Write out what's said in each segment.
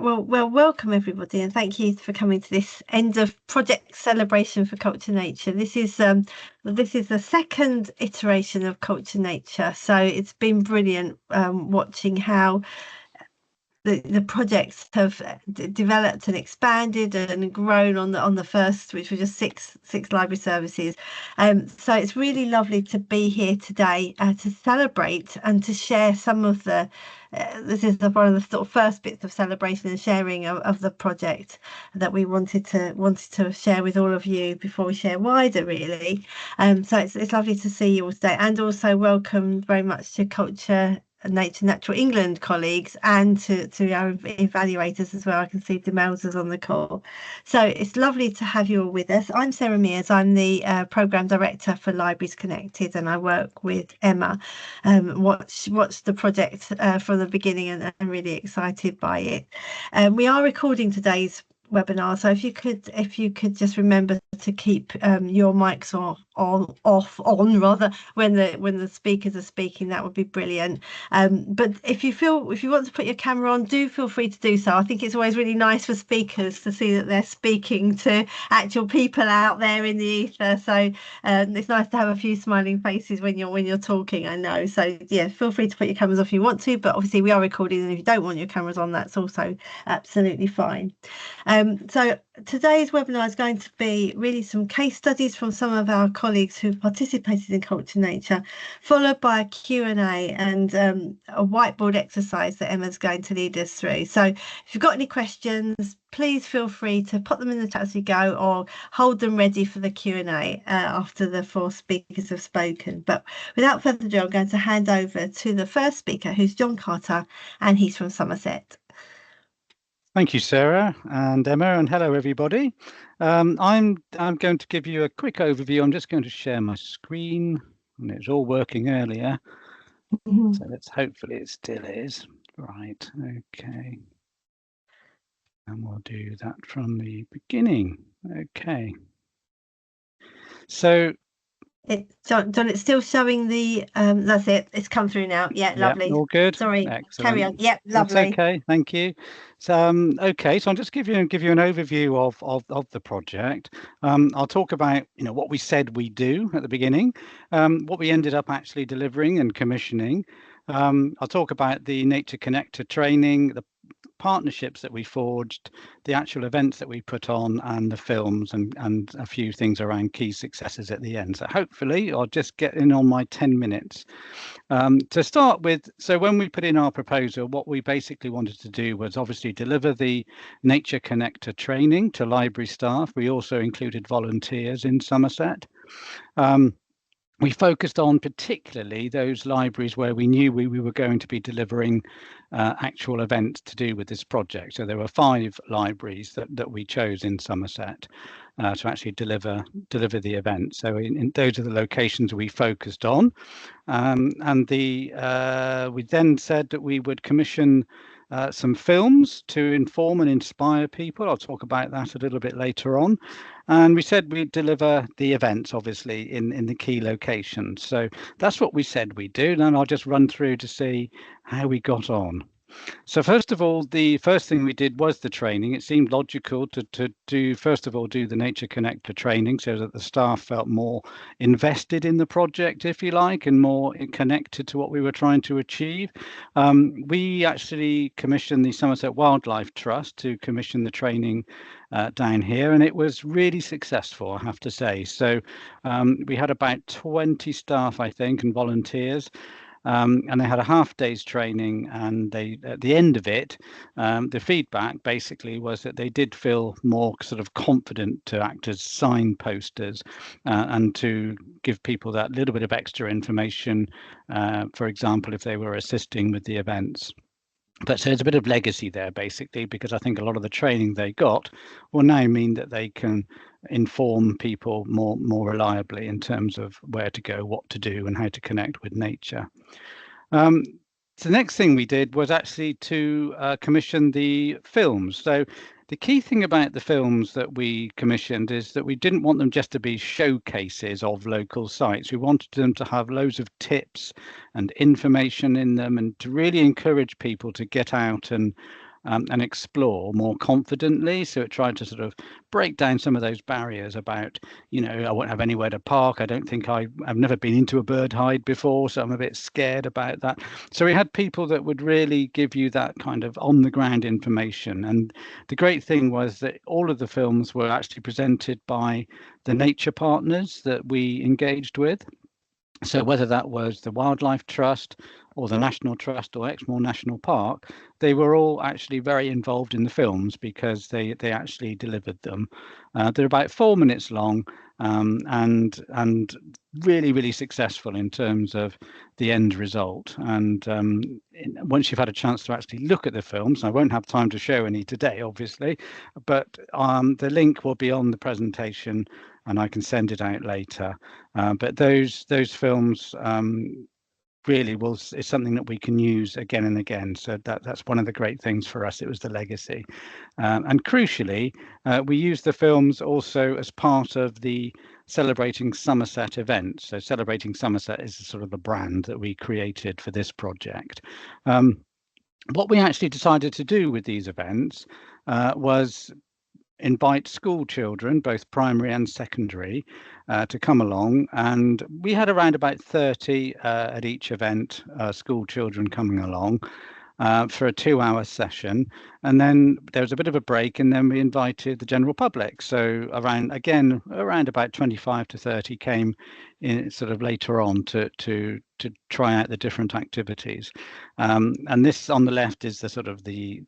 Well, welcome everybody, and thank you for coming to this end of project celebration for Culture Nature. This is the second iteration of Culture Nature, so it's been brilliant watching how the projects have developed and expanded and grown on the first, which were just six library services. So it's really lovely to be here today to celebrate and to share some of the this is one of the sort of first bits of celebration and sharing of the project that we wanted to share with all of you before we share wider, really. So it's lovely to see you all today, and also welcome very much to Culture Nature Natural England colleagues, and to our evaluators as well. I can see Demelza's on the call. So it's lovely to have you all with us. I'm Sarah Mears. I'm the Programme Director for Libraries Connected, and I work with Emma. Watched the project from the beginning, and I'm really excited by it. We are recording today's webinar, so if you could just remember to keep your mics on rather when the speakers are speaking, that would be brilliant. But if you want to put your camera on, do feel free to do so. I think it's always really nice for speakers to see that they're speaking to actual people out there in the ether, so it's nice to have a few smiling faces when you're talking, I know. So yeah, feel free to put your cameras off if you want to, but obviously we are recording, and if you don't want your cameras on, that's also absolutely fine. So today's webinar is going to be really some case studies from some of our colleagues who've participated in Culture Nature, followed by a Q&A and a whiteboard exercise that Emma's going to lead us through. So if you've got any questions, please feel free to put them in the chat as we go, or hold them ready for the Q&A after the four speakers have spoken. But without further ado, I'm going to hand over to the first speaker, who's John Carter, and he's from Somerset. Thank you, Sarah and Emma, and hello everybody. I'm going to give you a quick overview. I'm just going to share my screen, and it was all working earlier. So hopefully it still is. Right, okay. And we'll do that from the beginning. Okay. So John, it's still showing the that's it, it's come through now. Yeah, lovely. All good. Sorry. Excellent. Carry on. Yeah, lovely. That's okay, thank you. So okay, so I'll just give you an overview of the project. I'll talk about what we said we do at the beginning, what we ended up actually delivering and commissioning. I'll talk about the Nature Connector training, the partnerships that we forged, the actual events that we put on, and the films, and a few things around key successes at the end. So hopefully I'll just get in on my 10 minutes. To start with, so when we put in our proposal, what we basically wanted to do was obviously deliver the Nature Connector training to library staff. We also included volunteers in Somerset. We focused on particularly those libraries where we knew we were going to be delivering actual events to do with this project. So there were 5 libraries that we chose in Somerset to actually deliver the event. So in those are the locations we focused on, and we then said that we would commission some films to inform and inspire people. I'll talk about that a little bit later on. And we said we'd deliver the events, obviously, in the key locations. So that's what we said we'd do. And I'll just run through to see how we got on. So first of all, the first thing we did was the training. It seemed logical to do, first of all, do the Nature Connector training so that the staff felt more invested in the project, if you like, and more connected to what we were trying to achieve. We actually commissioned the Somerset Wildlife Trust to commission the training down here, and it was really successful, I have to say. So we had about 20 staff, I think, and volunteers. And they had a half-day's training, and they, at the end of it, the feedback basically was that they did feel more sort of confident to act as signposters and to give people that little bit of extra information, for example, if they were assisting with the events. But so there's a bit of legacy there, basically, because I think a lot of the training they got will now mean that they can inform people more reliably in terms of where to go, what to do, and how to connect with nature. So the next thing we did was actually to commission the films. So the key thing about the films that we commissioned is that we didn't want them just to be showcases of local sites. We wanted them to have loads of tips and information in them, and to really encourage people to get out and and explore more confidently. So it tried to sort of break down some of those barriers about, I won't have anywhere to park. I don't think I've never been into a bird hide before, so I'm a bit scared about that. So we had people that would really give you that kind of on the ground information. And the great thing was that all of the films were actually presented by the nature partners that we engaged with. So whether that was the Wildlife Trust or the National Trust or Exmoor National Park, they were all actually very involved in the films because they actually delivered them. They're about 4 minutes long, and really successful in terms of the end result. And once you've had a chance to actually look at the films, I won't have time to show any today, obviously, but the link will be on the presentation and I can send it out later. But those films really is something that we can use again and again. So that's one of the great things for us. It was the legacy. And crucially, we use the films also as part of the Celebrating Somerset event. So Celebrating Somerset is sort of a brand that we created for this project. What we actually decided to do with these events was invite school children, both primary and secondary, to come along. And we had around about 30 at each event, school children coming along for a 2-hour session. And then there was a bit of a break, and then we invited the general public. So around about 25 to 30 came in sort of later on to try out the different activities. And this on the left is the sort of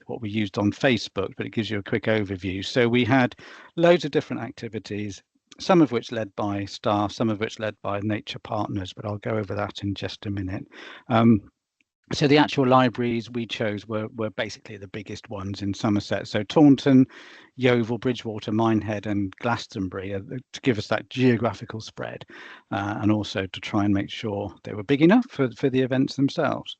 what we used on Facebook, but it gives you a quick overview. So we had loads of different activities, some of which led by staff, some of which led by nature partners, but I'll go over that in just a minute. So the actual libraries we chose were basically the biggest ones in Somerset. So Taunton, Yeovil, Bridgewater, Minehead and Glastonbury to give us that geographical spread, and also to try and make sure they were big enough for the events themselves.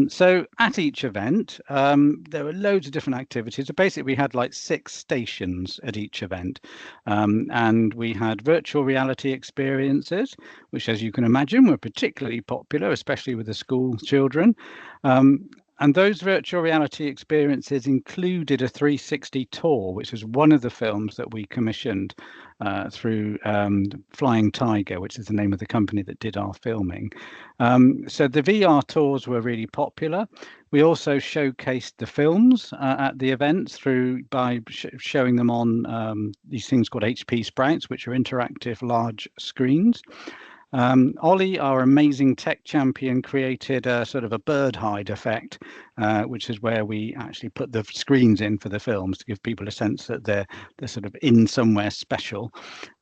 So at each event, there were loads of different activities. So basically, we had like 6 stations at each event, and we had virtual reality experiences, which, as you can imagine, were particularly popular, especially with the school children. And those virtual reality experiences included a 360 tour, which was one of the films that we commissioned through Flying Tiger, which is the name of the company that did our filming. So the VR tours were really popular. We also showcased the films at the events by showing them on these things called HP Sprouts, which are interactive large screens. Ollie, our amazing tech champion, created a sort of a bird hide effect, which is where we actually put the screens in for the films to give people a sense that they're sort of in somewhere special.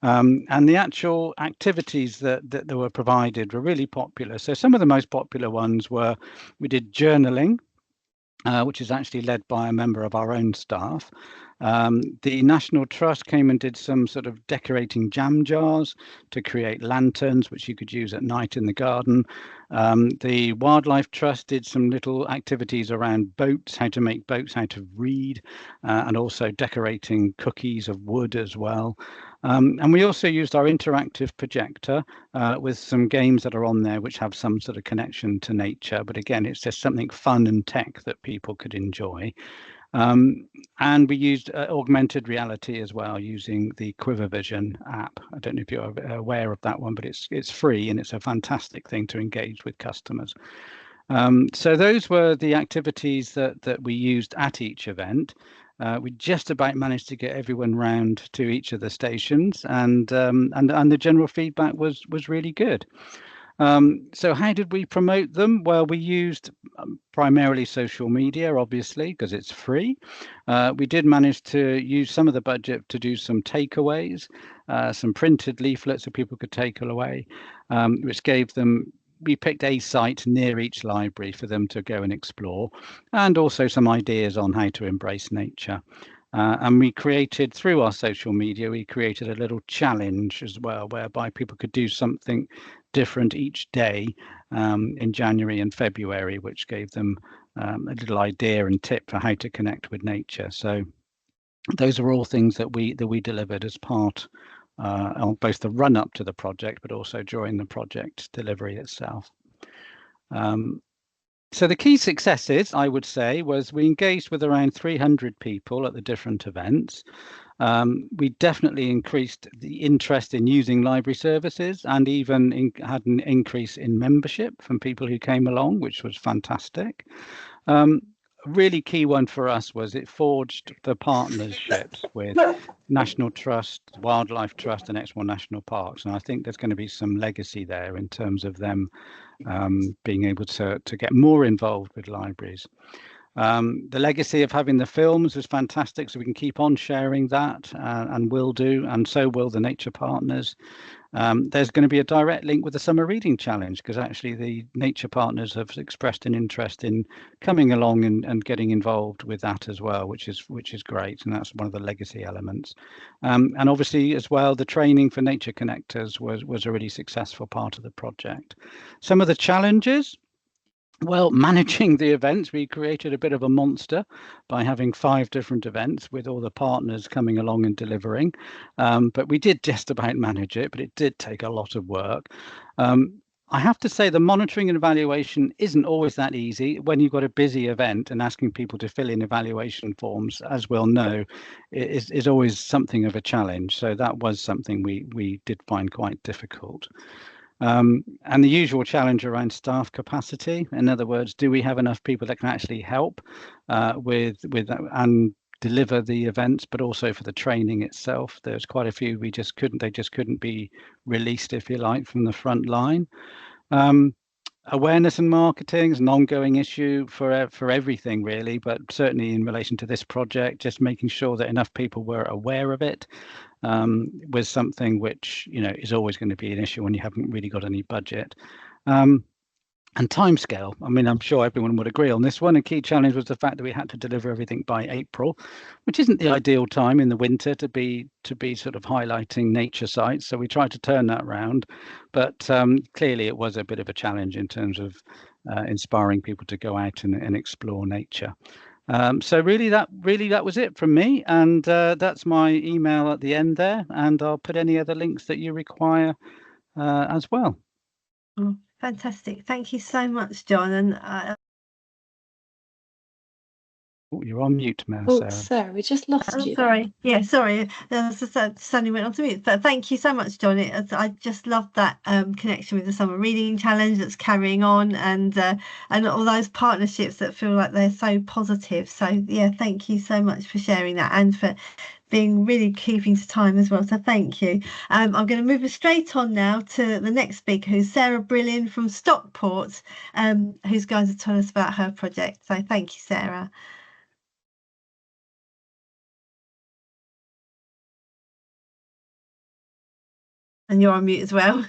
And the actual activities that were provided were really popular. So some of the most popular ones were, we did journaling, which is actually led by a member of our own staff. The National Trust came and did some sort of decorating jam jars to create lanterns, which you could use at night in the garden. The Wildlife Trust did some little activities around boats, how to make boats, how to read, and also decorating cookies of wood as well. And we also used our interactive projector with some games that are on there which have some sort of connection to nature. But again, it's just something fun and tech that people could enjoy. And we used augmented reality as well, using the Quivervision app. I don't know if you're aware of that one, but it's free and it's a fantastic thing to engage with customers. So those were the activities that we used at each event. We just about managed to get everyone round to each of the stations, and the general feedback was really good. So how did we promote them? Well, we used primarily social media, obviously, because it's free. We did manage to use some of the budget to do some takeaways, some printed leaflets that people could take away, which gave them, we picked a site near each library for them to go and explore, and also some ideas on how to embrace nature. And we created, through our social media, we created a little challenge as well, whereby people could do something different each day in January and February, which gave them a little idea and tip for how to connect with nature. So those are all things that we delivered as part of both the run up to the project, but also during the project delivery itself. So the key successes, I would say, was we engaged with around 300 people at the different events. We definitely increased the interest in using library services, and even had an increase in membership from people who came along, which was fantastic. A really key one for us was it forged the partnerships with National Trust, Wildlife Trust, and Exmoor National Parks, and I think there's going to be some legacy there in terms of them being able to get more involved with libraries. The legacy of having the films was fantastic, so we can keep on sharing that, and will do, and so will the nature partners. There's going to be a direct link with the summer reading challenge, because actually the nature partners have expressed an interest in coming along and getting involved with that as well, which is great, and that's one of the legacy elements. And obviously as well, the training for nature connectors was a really successful part of the project. Some of the challenges, well, managing the events, we created a bit of a monster by having 5 different events with all the partners coming along and delivering. But we did just about manage it, but it did take a lot of work. I have to say the monitoring and evaluation isn't always that easy when you've got a busy event, and asking people to fill in evaluation forms, as we'll know, is always something of a challenge. So that was something we did find quite difficult. And the usual challenge around staff capacity. In other words, do we have enough people that can actually help with and deliver the events, but also for the training itself? There's quite a few they just couldn't be released, if you like, from the front line. Awareness and marketing is an ongoing issue for everything really, but certainly in relation to this project, just making sure that enough people were aware of it was something which, you know, is always going to be an issue when you haven't really got any budget. And timescale. I mean, I'm sure everyone would agree on this one. A key challenge was the fact that we had to deliver everything by April, which isn't the ideal time in the winter to be sort of highlighting nature sites. So we tried to turn that around, but clearly it was a bit of a challenge in terms of inspiring people to go out and explore nature. So really that was it from me, and that's my email at the end there, and I'll put any other links that you require as well. Oh, fantastic. Thank you so much, John. And Oh, you're on mute, Sarah. Oh, Sarah, we just lost you. Sorry. Yeah, sorry. Suddenly went on to mute. But thank you so much, John. I just love that connection with the Summer Reading Challenge that's carrying on, and all those partnerships that feel like they're so positive. So yeah, thank you so much for sharing that, and for being really keeping to time as well. So thank you. I'm going to move us straight on now to the next speaker, who's Sarah Brillin from Stockport, who's going to tell us about her project. So thank you, Sarah. And you're on mute as well.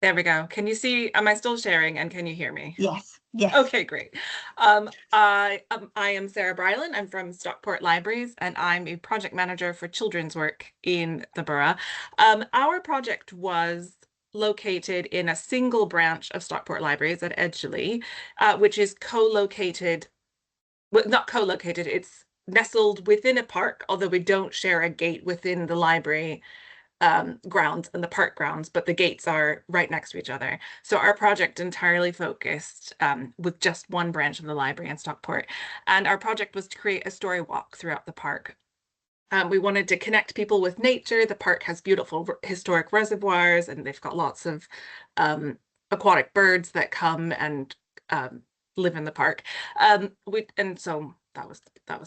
There we go. Can you see, am I still sharing, and can you hear me? Yes. Yes. Okay, great. I am Sarah Brylan. I'm from Stockport Libraries, and I'm a project manager for children's work in the borough. Our project was located in a single branch of Stockport Libraries at Edgeley, which is co-located, well, not co-located, it's nestled within a park, although we don't share a gate within the library grounds and the park grounds, but the gates are right next to each other. So our project entirely focused with just one branch of the library in Stockport. And our project was to create a story walk throughout the park. We wanted to connect people with nature. The park has beautiful historic reservoirs, and they've got lots of aquatic birds that come and live in the park. And so that was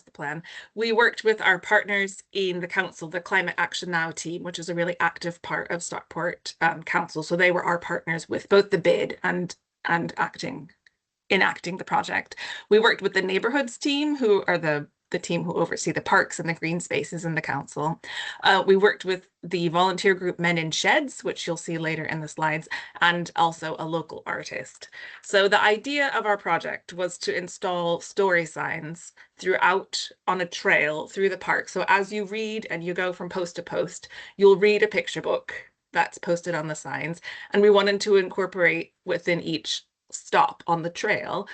the plan. We worked with our partners in the council, the Climate Action Now team, which is a really active part of Stockport Council. So they were our partners with both the bid and enacting the project. We worked with the neighborhoods team, who are the team who oversee the parks and the green spaces in the council. We worked with the volunteer group Men in Sheds, which you'll see later in the slides, and also a local artist. So the idea of our project was to install story signs throughout on a trail through the park. So as you read and you go from post to post, you'll read a picture book that's posted on the signs. And we wanted to incorporate within each stop on the trail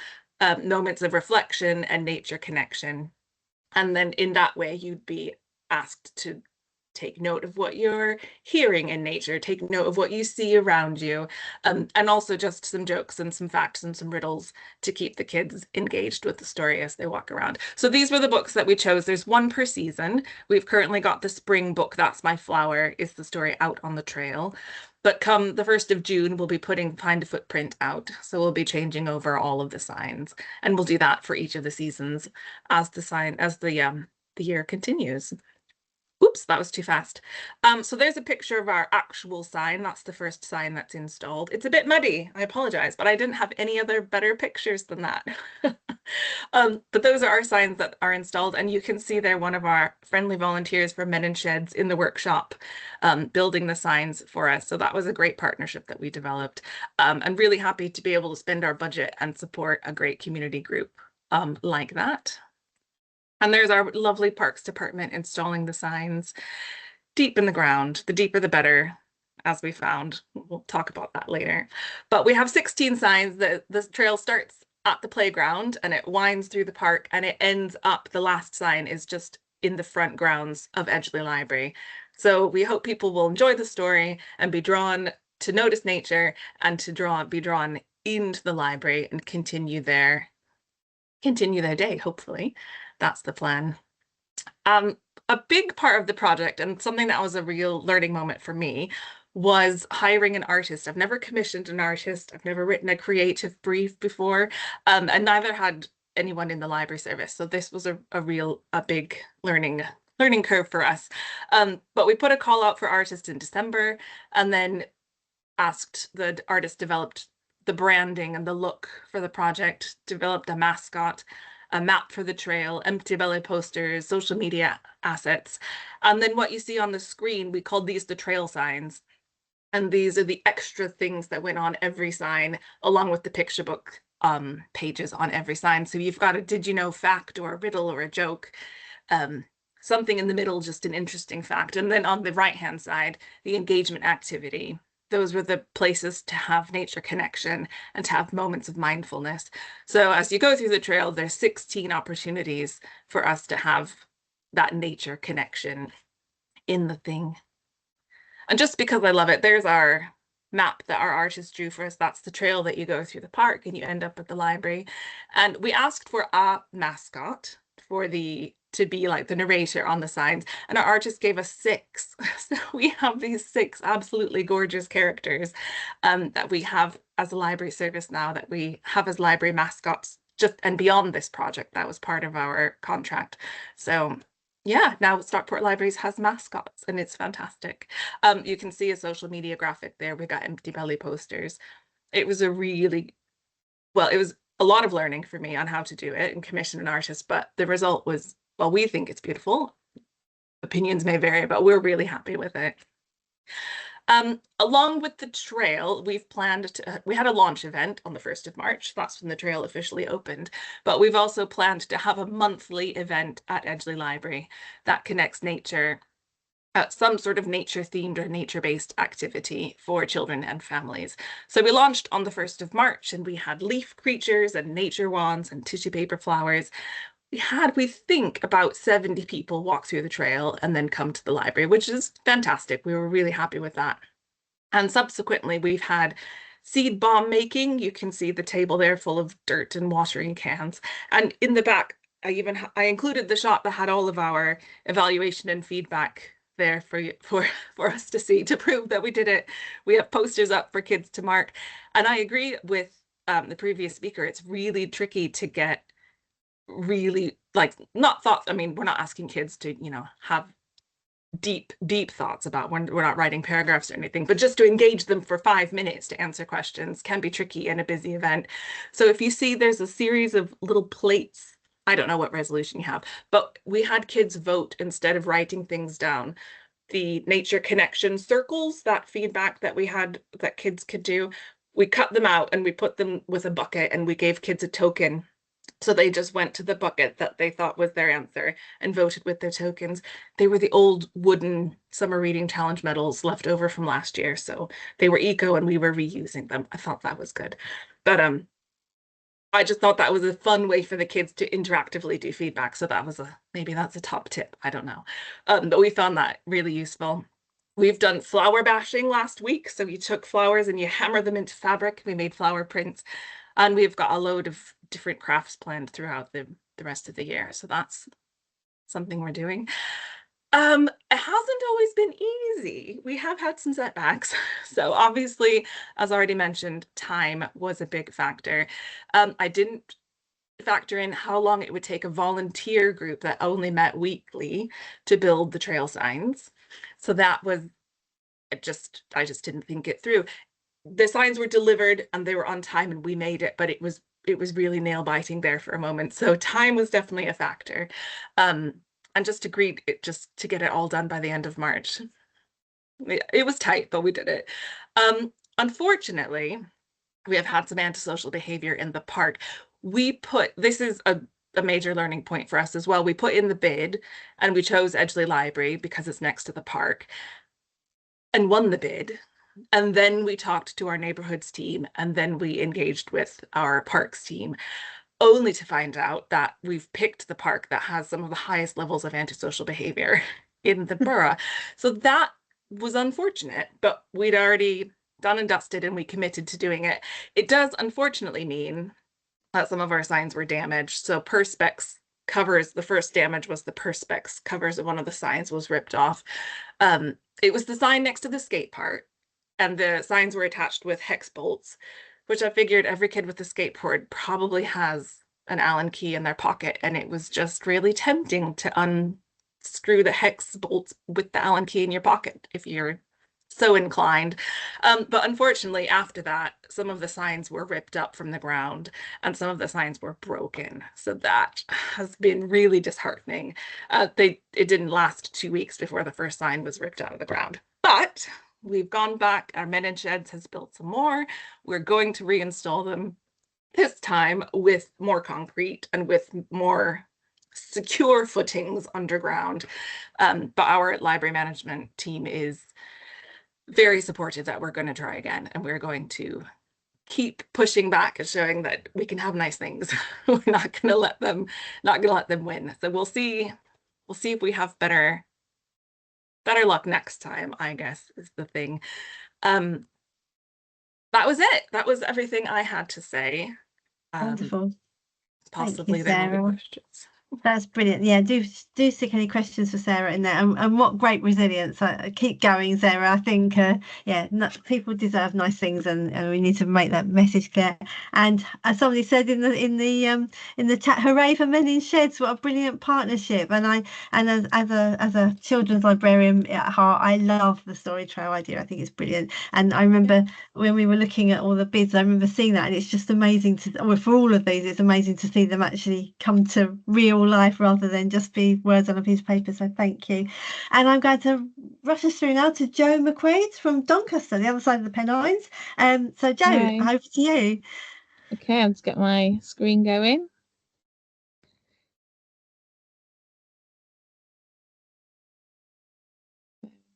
moments of reflection and nature connection. And then in that way, you'd be asked to take note of what you're hearing in nature, take note of what you see around you, and also just some jokes and some facts and some riddles to keep the kids engaged with the story as they walk around. So these were the books that we chose. There's one per season. We've currently got the spring book, That's My Flower, is the story Out on the Trail. But come the 1st of June, we'll be putting Find a Footprint out. So we'll be changing over all of the signs, and we'll do that for each of the seasons as the year continues. Oops, that was too fast. So there's a picture of our actual sign. That's the first sign that's installed. It's a bit muddy, I apologize, but I didn't have any other better pictures than that. But those are our signs that are installed, and you can see there one of our friendly volunteers from Men in Sheds in the workshop building the signs for us. So that was a great partnership that we developed. I'm really happy to be able to spend our budget and support a great community group like that. And there's our lovely Parks Department installing the signs deep in the ground. The deeper the better, as we found. We'll talk about that later. But we have 16 signs. The trail starts at the playground and it winds through the park and it ends up, the last sign is just in the front grounds of Edgeley Library. So we hope people will enjoy the story and be drawn to notice nature and to be drawn into the library and continue their day, hopefully. That's the plan. A big part of the project, and something that was a real learning moment for me, was hiring an artist. I've never commissioned an artist. I've never written a creative brief before, and neither had anyone in the library service. So this was a big learning curve for us. But we put a call out for artists in December, and then asked the artist, developed the branding and the look for the project, developed a mascot, a map for the trail, empty belly posters, social media assets. And then what you see on the screen, we called these the trail signs. And these are the extra things that went on every sign, along with the picture book pages on every sign. So you've got a did you know fact or a riddle or a joke, something in the middle, just an interesting fact. And then on the right-hand side, the engagement activity. Those were the places to have nature connection and to have moments of mindfulness. So as you go through the trail, there's 16 opportunities for us to have that nature connection in the thing. And just because I love it, there's our map that our artist drew for us. That's the trail that you go through the park and you end up at the library. And we asked for a mascot to be like the narrator on the signs, and our artist gave us 6. So we have these 6 absolutely gorgeous characters that we have as a library service now, that we have as library mascots just and beyond this project. That was part of our contract. So yeah, now Stockport Libraries has mascots and it's fantastic. You can see a social media graphic there. We got empty belly posters. It was it was a lot of learning for me on how to do it and commission an artist, but the result was, well, we think it's beautiful. Opinions may vary, but we're really happy with it. Along with the trail, we had a launch event on the 1st of March. That's when the trail officially opened. But we've also planned to have a monthly event at Edgeley Library that connects nature, some sort of nature-themed or nature-based activity for children and families. So we launched on the 1st of March and we had leaf creatures and nature wands and tissue paper flowers. We think about 70 people walk through the trail and then come to the library, which is fantastic. We were really happy with that. And subsequently, we've had seed bomb making. You can see the table there full of dirt and watering cans. And in the back, I included the shot that had all of our evaluation and feedback there for us to see, to prove that we did it. We have posters up for kids to mark. And I agree with the previous speaker. It's really tricky to get really not thoughts. I mean, we're not asking kids to, have deep thoughts about when we're not writing paragraphs or anything, but just to engage them for 5 minutes to answer questions can be tricky in a busy event. So if you see, there's a series of little plates. I don't know what resolution you have, but we had kids vote instead of writing things down. The nature connection circles, that feedback that we had that kids could do, we cut them out and we put them with a bucket and we gave kids a token. So they just went to the bucket that they thought was their answer and voted with their tokens. They were the old wooden summer reading challenge medals left over from last year. So they were eco and we were reusing them. I thought that was good. But I just thought that was a fun way for the kids to interactively do feedback. So that was maybe that's a top tip. I don't know. But we found that really useful. We've done flower bashing last week. So you took flowers and you hammer them into fabric. We made flower prints, and we've got a load of different crafts planned throughout the rest of the year. So that's something we're doing. It hasn't always been easy. We have had some setbacks. So obviously, as already mentioned, time was a big factor. I didn't factor in how long it would take a volunteer group that only met weekly to build the trail signs. So that was I just didn't think it through. The signs were delivered and they were on time and we made it, but it was really nail biting there for a moment. So time was definitely a factor. And just agreed just to get it all done by the end of March. It was tight, but we did it. Unfortunately, we have had some antisocial behavior in the park. This is a major learning point for us as well. We put in the bid and we chose Edgeley Library because it's next to the park and won the bid. And then we talked to our neighborhoods team, and then we engaged with our parks team, only to find out that we've picked the park that has some of the highest levels of antisocial behavior in the borough. So that was unfortunate, but we'd already done and dusted and we committed to doing it. It does unfortunately mean that some of our signs were damaged. So Perspex covers, the first damage was the Perspex covers of one of the signs was ripped off. It was the sign next to the skate park, and the signs were attached with hex bolts, which I figured every kid with a skateboard probably has an Allen key in their pocket, and it was just really tempting to unscrew the hex bolts with the Allen key in your pocket if you're so inclined. But unfortunately, after that, some of the signs were ripped up from the ground and some of the signs were broken. So that has been really disheartening. It didn't last 2 weeks before the first sign was ripped out of the ground. But we've gone back. Our Men in Sheds has built some more. We're going to reinstall them this time with more concrete and with more secure footings underground. But our library management team is very supportive that we're going to try again, and we're going to keep pushing back and showing that we can have nice things. We're not going to let them win. So we'll see if we have better luck next time, I guess, is the thing. That was it. That was everything I had to say. Wonderful. Possibly Thank you, there will be questions. That's brilliant. Yeah, do stick any questions for Sarah in there, and what great resilience. Keep going, Sarah. I think people deserve nice things, and we need to make that message clear. And as somebody said in the chat, hooray for Men in Sheds! What a brilliant partnership. And as a children's librarian at heart, I love the story trail idea. I think it's brilliant. And I remember when we were looking at all the bids, I remember seeing that, and it's just amazing for all of these, it's amazing to see them actually come to real life rather than just be words on a piece of paper. So thank you. And I'm going to rush us through now to Joe McQuaid from Doncaster, the other side of the Pennines. So Joe, Hi. over to you. Okay, I'll just get my screen going.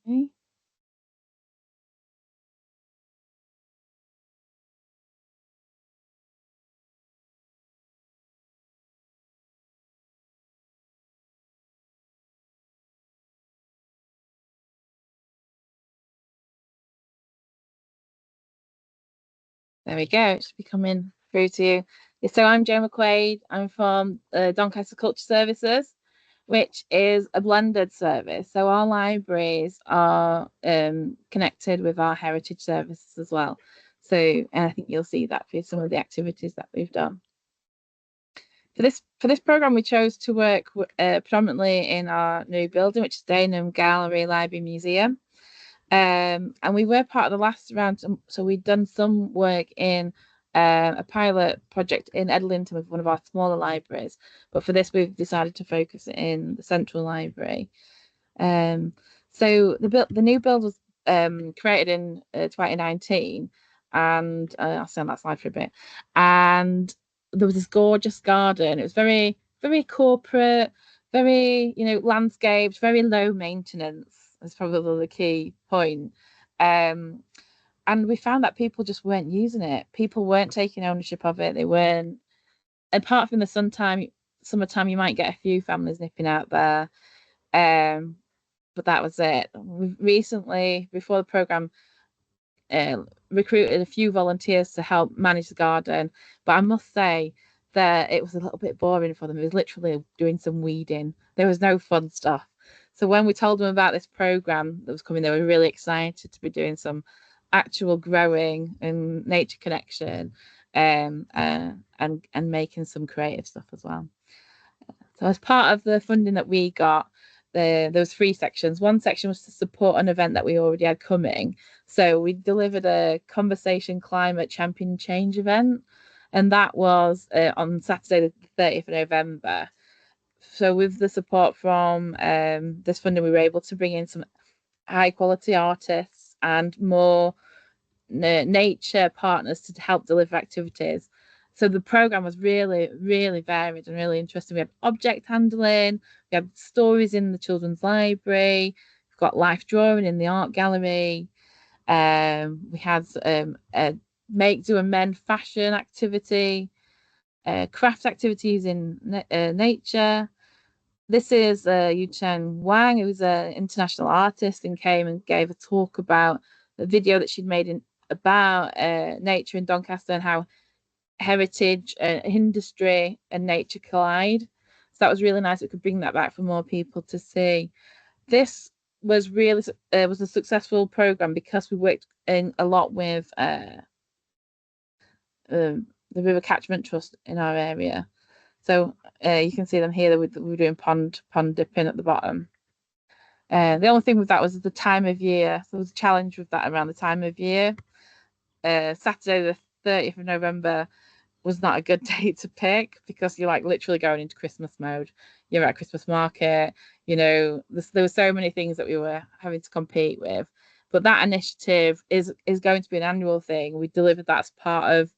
Okay. There we go. It should be coming through to you. So I'm Jo McQuaid. I'm from Doncaster Culture Services, which is a blended service. So our libraries are connected with our heritage services as well. So, and I think you'll see that for some of the activities that we've done. For this program, we chose to work predominantly in our new building, which is Dagenham Gallery Library Museum. And we were part of the last round, so we'd done some work in a pilot project in Edlinton with one of our smaller libraries. But for this, we've decided to focus in the central library. So the new build was created in 2019, and I'll stay on that slide for a bit. And there was this gorgeous garden. It was very, very corporate, very, landscaped, very low maintenance. That's probably the key point. And we found that people just weren't using it. People weren't taking ownership of it. They weren't apart from the summertime, you might get a few families nipping out there. But that was it. We've recently, before the programme, recruited a few volunteers to help manage the garden. But I must say that it was a little bit boring for them. It was literally doing some weeding. There was no fun stuff. So when we told them about this programme that was coming, they were really excited to be doing some actual growing and nature connection, and making some creative stuff as well. So as part of the funding that we got, there was 3 sections. One section was to support an event that we already had coming. So we delivered a Conversation Climate Champion Change event, and that was on Saturday the 30th of November. So with the support from this funding, we were able to bring in some high quality artists and more nature partners to help deliver activities. So the programme was really, really varied and really interesting. We had object handling, we had stories in the children's library, we've got life drawing in the art gallery, we had a make, do and mend fashion activity, craft activities in nature. This is Yuchen Wang, who's an international artist, and came and gave a talk about the video that she'd made about nature in Doncaster and how heritage, industry and nature collide. So that was really nice. We could bring that back for more people to see. This was really was a successful program because we worked in a lot with the River Catchment Trust in our area. So you can see them here. We were doing pond dipping at the bottom. The only thing with that was the time of year. So there was a challenge with that around the time of year. Saturday the 30th of November was not a good day to pick because you're like literally going into Christmas mode. You're at Christmas market, you know, there were so many things that we were having to compete with. But that initiative is going to be an annual thing. We delivered that as part of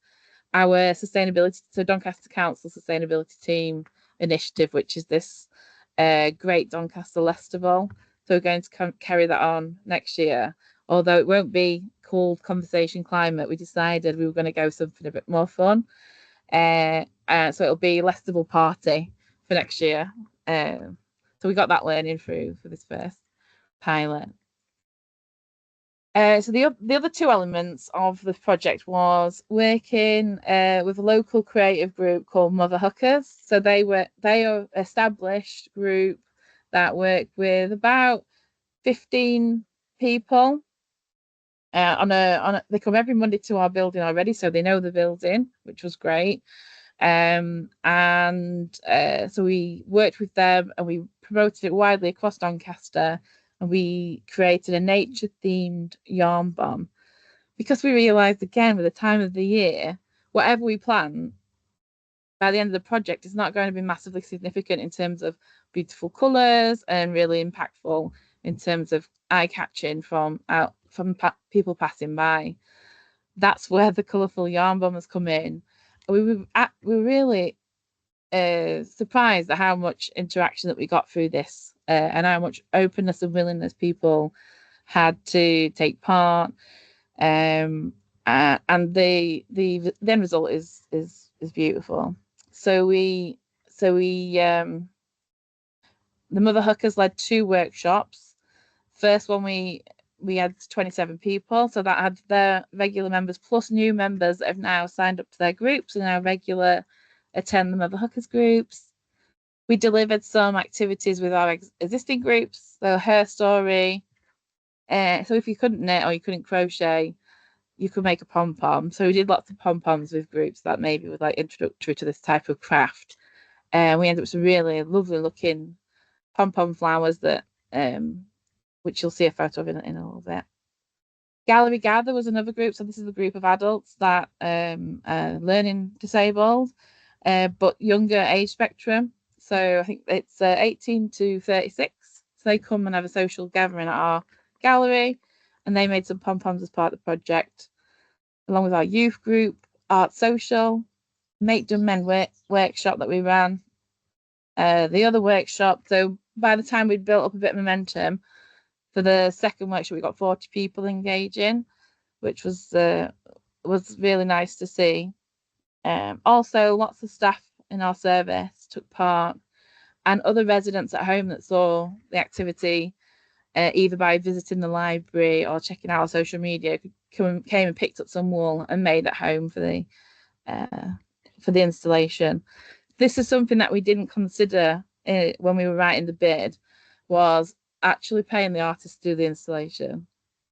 our sustainability, so Doncaster Council Sustainability Team initiative, which is this Great Doncaster Festival. So we're going to carry that on next year. Although it won't be called Conversation Climate, we decided we were going to go something a bit more fun. So it'll be Lestival Party for next year. So we got that learning through for this first pilot. So the other 2 elements of the project was working with a local creative group called Mother Hookers. So they are an established group that work with about 15 people. They come every Monday to our building already, so they know the building, which was great. So we worked with them and we promoted it widely across Doncaster, and we created a nature themed yarn bomb because we realized, again, with the time of the year, whatever we plant by the end of the project is not going to be massively significant in terms of beautiful colors and really impactful in terms of eye catching from people passing by. That's where the colourful yarn bomb has come in. We were really surprised at how much interaction that we got through this, and how much openness and willingness people had to take part. And the end result is beautiful. So the Mother Hookers led 2 workshops. First one we had 27 people, so that had their regular members plus new members that have now signed up to their groups and now regular attend the Mother Hookers groups. We delivered some activities with our existing groups, so Her Story. So if you couldn't knit or you couldn't crochet, you could make a pom-pom. So we did lots of pom-poms with groups that maybe were like introductory to this type of craft. And we ended up with some really lovely looking pom-pom flowers that which you'll see a photo of in a little bit. Gallery Gather was another group. So this is a group of adults that are learning disabled, but younger age spectrum. So I think it's 18 to 36. So they come and have a social gathering at our gallery, and they made some pom-poms as part of the project, along with our youth group, Art Social, Make, Do, Mend workshop that we ran. The other workshop, so by the time we'd built up a bit of momentum, for the second workshop, we got 40 people engaging, which was really nice to see. Also, lots of staff in our service took part, and other residents at home that saw the activity, either by visiting the library or checking out our social media, came and picked up some wool and made at home for the installation. This is something that we didn't consider when we were writing the bid, was actually paying the artist to do the installation.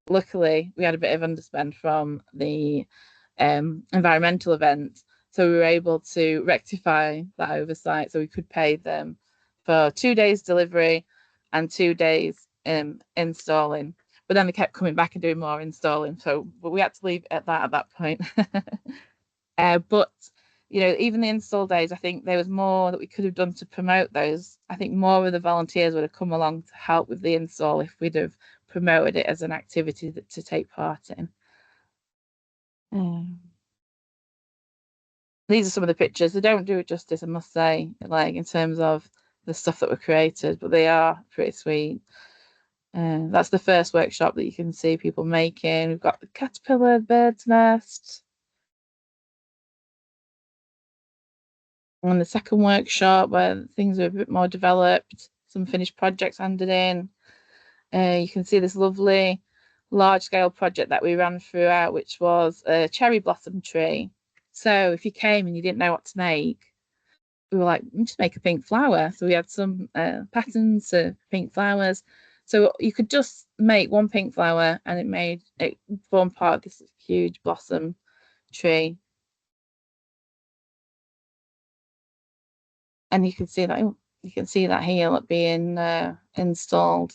Luckily, we had a bit of underspend from the environmental event, so we were able to rectify that oversight, so we could pay them for 2 days delivery and 2 days installing. But then they kept coming back and doing more installing, but we had to leave it at that point. But even the install days, I think there was more that we could have done to promote those. I think more of the volunteers would have come along to help with the install if we'd have promoted it as an activity to take part in. These are some of the pictures. They don't do it justice, I must say, like in terms of the stuff that were created, but they are pretty sweet. That's the first workshop that you can see people making. We've got the caterpillar, bird's nest. And the second workshop where things are a bit more developed, some finished projects handed in. You can see this lovely large-scale project that we ran throughout, which was a cherry blossom tree. So if you came and you didn't know what to make, we were like, just make a pink flower. So we had some patterns of pink flowers. So you could just make one pink flower and it formed part of this huge blossom tree. And you can see that here being installed.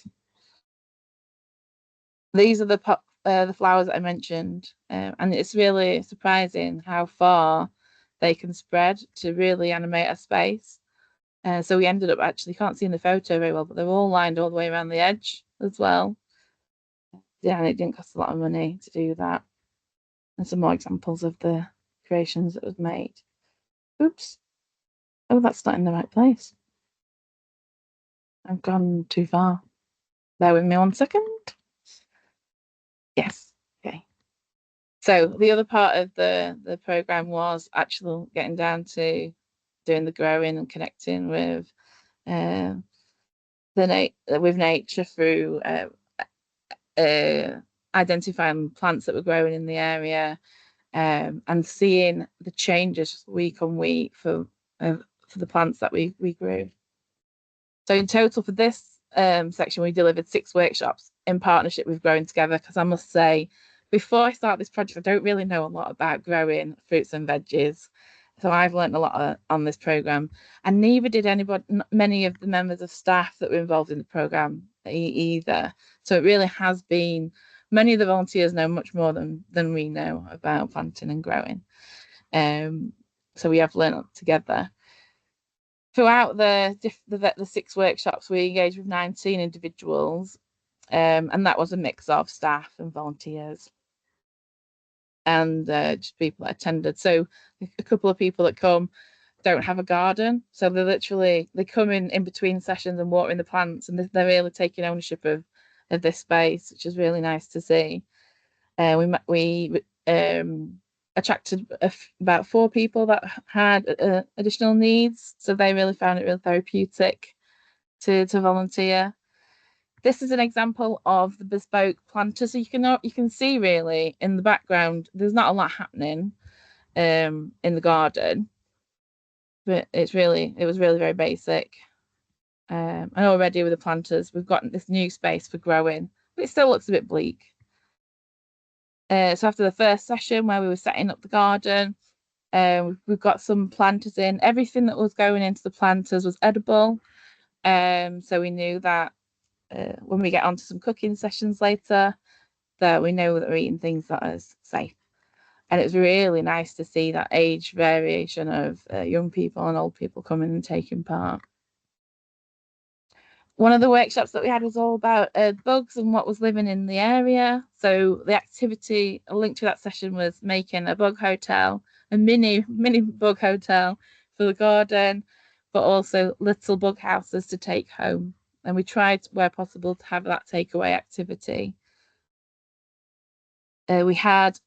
These are the flowers that I mentioned, and it's really surprising how far they can spread to really animate a space. So we ended up actually, can't see in the photo very well, but they're all lined all the way around the edge as well. Yeah, and it didn't cost a lot of money to do that. And some more examples of the creations that was made. Oops. Oh, that's not in the right place. I've gone too far. Bear with me 1 second. Yes. Okay. So the other part of the program was actually getting down to doing the growing and connecting with nature through identifying plants that were growing in the area, and seeing the changes week on week for the plants that we grew. So in total for this section, we delivered 6 workshops in partnership with Growing Together, because I must say, before I start this project, I don't really know a lot about growing fruits and veggies. So I've learned a lot on this program, and neither did many of the members of staff that were involved in the program either. So it really has been, many of the volunteers know much more than we know about planting and growing. So we have learned together. Throughout the 6 workshops, we engaged with 19 individuals, and that was a mix of staff and volunteers, and just people that attended. So a couple of people that come don't have a garden, so they come in between sessions and watering the plants, and they're really taking ownership of this space, which is really nice to see. We attracted about 4 people that had additional needs, so they really found it really therapeutic to volunteer. This is an example of the bespoke planter. So you can see really in the background there's not a lot happening in the garden, but it was really very basic. And already with the planters, we've got this new space for growing, but it still looks a bit bleak. So after the first session where we were setting up the garden, we've got some planters in. Everything that was going into the planters was edible. So we knew that when we get onto some cooking sessions later, that we know that we're eating things that are safe. And it was really nice to see that age variation of young people and old people coming and taking part. One of the workshops that we had was all about bugs and what was living in the area. So the activity linked to that session was making a bug hotel, a mini bug hotel for the garden, but also little bug houses to take home. And we tried, where possible, to have that takeaway activity. We had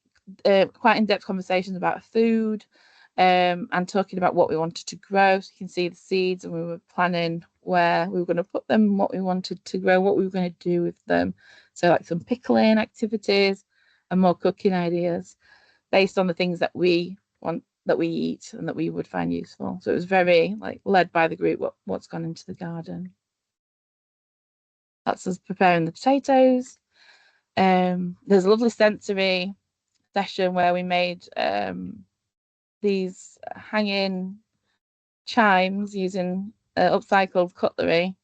quite in-depth conversations about food, and talking about what we wanted to grow. So you can see the seeds, and we were planning where we were going to put them, what we wanted to grow, what we were going to do with them. So like some pickling activities and more cooking ideas based on the things that we want, that we eat and that we would find useful. So it was very like led by the group, what's gone into the garden. That's us preparing the potatoes. There's a lovely sensory session where we made these hanging chimes using upcycled cutlery,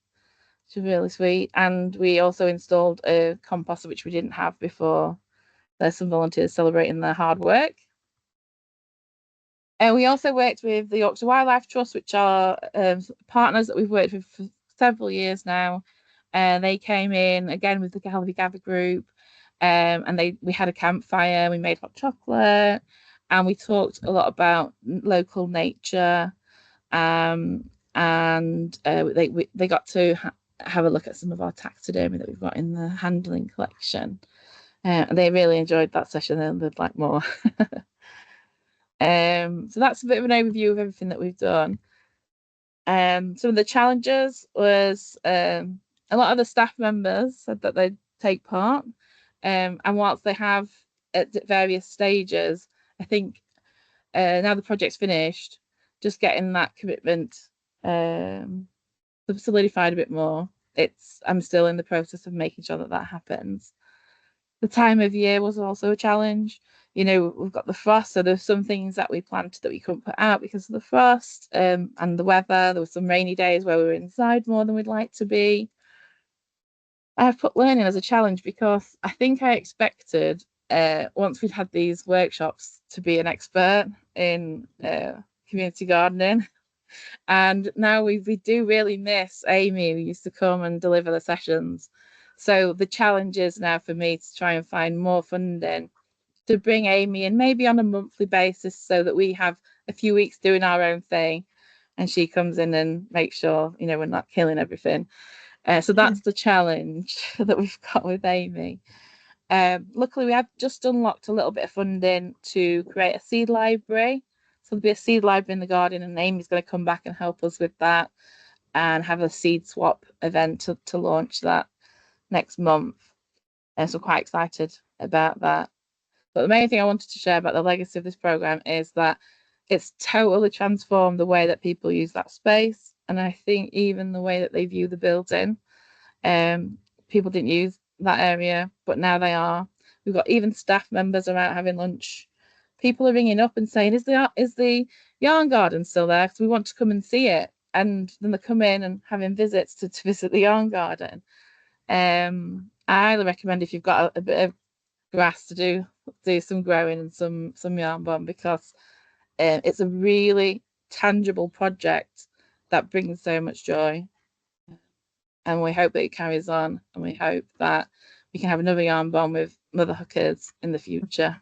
which was really sweet. And we also installed a composter, which we didn't have before. There's some volunteers celebrating their hard work. And we also worked with the Yorkshire Wildlife Trust, which are partners that we've worked with for several years now. And they came in again with the Galvey Gather group, and we had a campfire, we made hot chocolate, and we talked a lot about local nature. And they got to have a look at some of our taxidermy that we've got in the handling collection. They really enjoyed that session and they'd like more. So that's a bit of an overview of everything that we've done. Some of the challenges was a lot of the staff members said that they'd take part, and whilst they have at various stages, I think now the project's finished, just getting that commitment solidified a bit more. I'm still in the process of making sure that happens. The time of year was also a challenge. You know, we've got the frost, so there's some things that we planted that we couldn't put out because of the frost and the weather. There were some rainy days where we were inside more than we'd like to be. I've put learning as a challenge because I think I expected once we'd had these workshops to be an expert in community gardening. And now we do really miss Amy, who used to come and deliver the sessions. So the challenge is now for me to try and find more funding to bring Amy in, maybe on a monthly basis, so that we have a few weeks doing our own thing and she comes in and makes sure, you know, we're not killing everything. So that's the challenge that we've got with Amy. Luckily, we have just unlocked a little bit of funding to create a seed library. So there'll be a seed library in the garden, and Amy's going to come back and help us with that and have a seed swap event to launch that next month. So quite excited about that. But the main thing I wanted to share about the legacy of this program is that it's totally transformed the way that people use that space. And I think even the way that they view the building. People didn't use that area, but now they are. We've got even staff members are out having lunch. People are ringing up and saying, is the yarn garden still there? Because we want to come and see it. And then they come in and having visits to visit the yarn garden. I highly recommend, if you've got a bit of grass, to do some growing and some yarn bomb, because it's a really tangible project that brings so much joy. And we hope that it carries on, and we hope that we can have another yarn bomb with Mother Hookers in the future.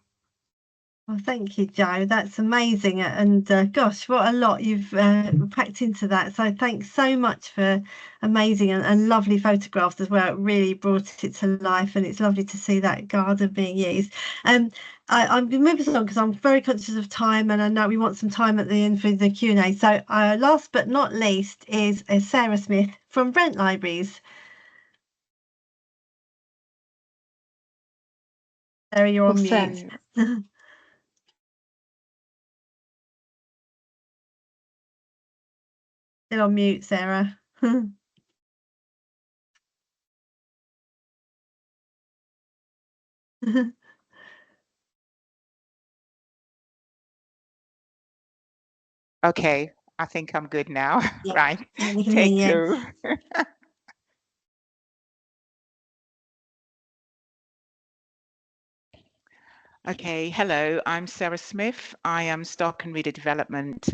Well, thank you, Jo. That's amazing. And gosh, what a lot you've packed into that. So thanks so much for amazing and lovely photographs as well. It really brought it to life, and it's lovely to see that garden being used. I'm going to move us on because I'm very conscious of time, and I know we want some time at the end for the Q&A. So last but not least is Sarah Smith from Brent Libraries. Sarah, you're on mute. Still on mute, Sarah. Okay, I think I'm good now. Yeah. Right, take two. Okay, hello, I'm Sarah Smith. I am Stock and Reader Development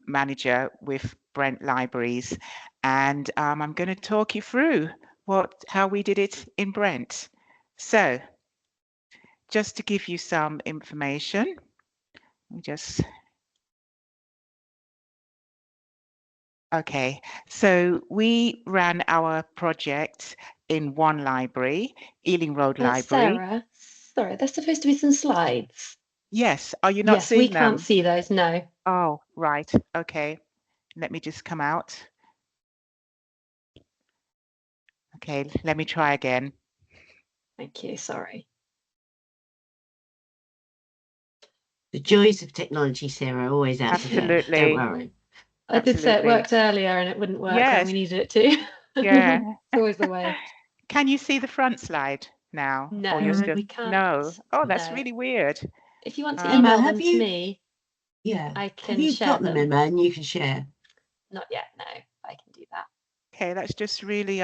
Manager with Brent Libraries, and I'm going to talk you through how we did it in Brent. So, just to give you some information, okay, so we ran our project in one library, Ealing Road Library. Sarah, sorry, there's supposed to be some slides. Yes, are you not Yes, we seeing can't them? see those, no. Oh, right. Okay. Let me just come out. Okay, let me try again. Thank you, sorry. The joys of technology, Sarah, always out today. Absolutely. Don't worry. I did say it Absolutely. worked earlier and it wouldn't work when Yes. we needed it to. Yeah. It's always the way. Can you see the front slide now? Or No, you're still... we can't. No. Oh, that's No. really weird. If you want to Emma, email have them you- to me, Yeah. I Have can you share got them, them. Emma, and you can share? Not yet, no. I can do that. Okay, that's just really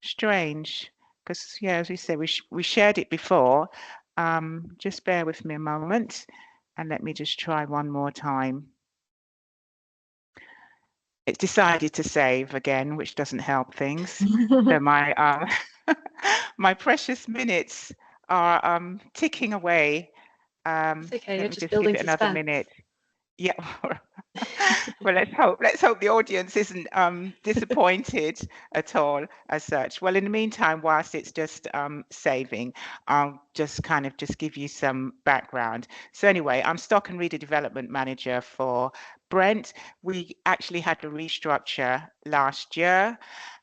strange because, yeah, as we said, we shared it before. Just bear with me a moment and let me just try one more time. It's decided to save again, which doesn't help things. So my my precious minutes are ticking away. It's okay, Let you're me just just give building it another suspense. minute. Yeah. Well, let's hope the audience isn't disappointed at all as such. Well, in the meantime, whilst it's just saving, I'll just give you some background. So anyway, I'm Stock and Reader Development Manager for Brent. We actually had a restructure last year,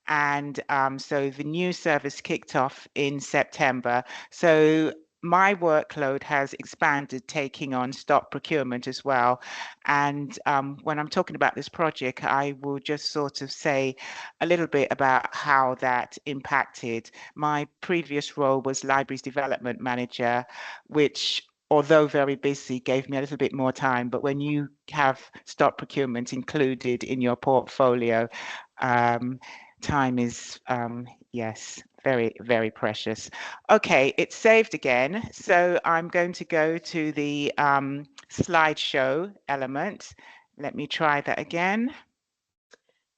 and so the new service kicked off in September. So my workload has expanded, taking on stock procurement as well. And when I'm talking about this project, I will just sort of say a little bit about how that impacted. My previous role was Libraries Development Manager, which, although very busy, gave me a little bit more time. But when you have stock procurement included in your portfolio, time is, yes, very, very precious. Okay, it's saved again. So I'm going to go to the slideshow element. Let me try that again.